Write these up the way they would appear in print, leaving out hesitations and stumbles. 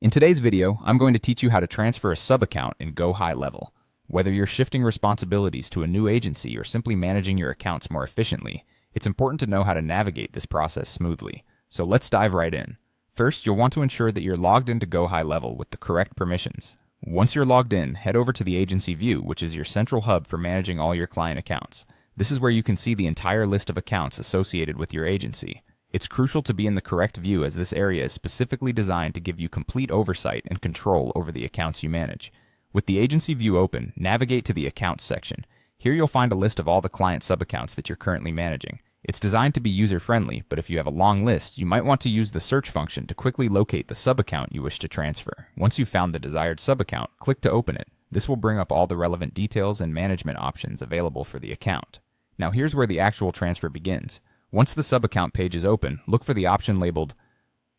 In today's video, I'm going to teach you how to transfer a subaccount in GoHighLevel. Whether you're shifting responsibilities to a new agency or simply managing your accounts more efficiently, it's important to know how to navigate this process smoothly. So let's dive right in. First, you'll want to ensure that you're logged into GoHighLevel with the correct permissions. Once you're logged in, head over to the agency view, which is your central hub for managing all your client accounts. This is where you can see the entire list of accounts associated with your agency. It's crucial to be in the correct view as this area is specifically designed to give you complete oversight and control over the accounts you manage. With the agency view open, navigate to the Accounts section. Here you'll find a list of all the client subaccounts that you're currently managing. It's designed to be user-friendly, but if you have a long list, you might want to use the search function to quickly locate the subaccount you wish to transfer. Once you've found the desired subaccount, click to open it. This will bring up all the relevant details and management options available for the account. Now here's where the actual transfer begins. Once the subaccount page is open, look for the option labeled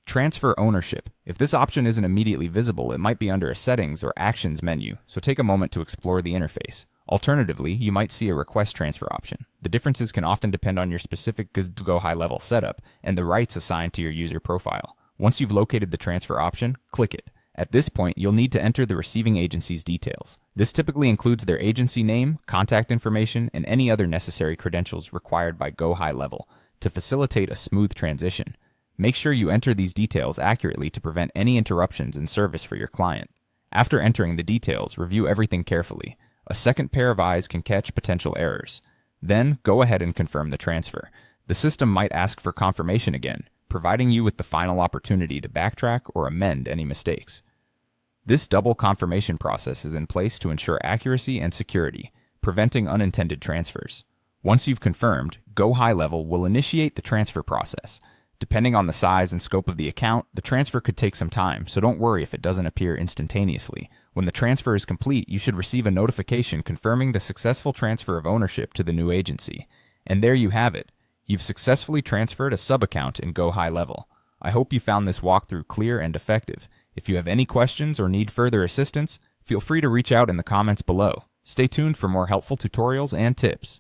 Transfer Ownership. If this option isn't immediately visible, it might be under a Settings or Actions menu, so take a moment to explore the interface. Alternatively, you might see a Request Transfer option. The differences can often depend on your specific GoHighLevel setup and the rights assigned to your user profile. Once you've located the transfer option, click it. At this point, you'll need to enter the receiving agency's details. This typically includes their agency name, contact information, and any other necessary credentials required by GoHighLevel to facilitate a smooth transition. Make sure you enter these details accurately to prevent any interruptions in service for your client. After entering the details, review everything carefully. A second pair of eyes can catch potential errors. Then, go ahead and confirm the transfer. The system might ask for confirmation again, providing you with the final opportunity to backtrack or amend any mistakes. This double confirmation process is in place to ensure accuracy and security, preventing unintended transfers. Once you've confirmed, GoHighLevel will initiate the transfer process. Depending on the size and scope of the account, the transfer could take some time, so don't worry if it doesn't appear instantaneously. When the transfer is complete, you should receive a notification confirming the successful transfer of ownership to the new agency. And there you have it. You've successfully transferred a subaccount in GoHighLevel. I hope you found this walkthrough clear and effective. If you have any questions or need further assistance, feel free to reach out in the comments below. Stay tuned for more helpful tutorials and tips.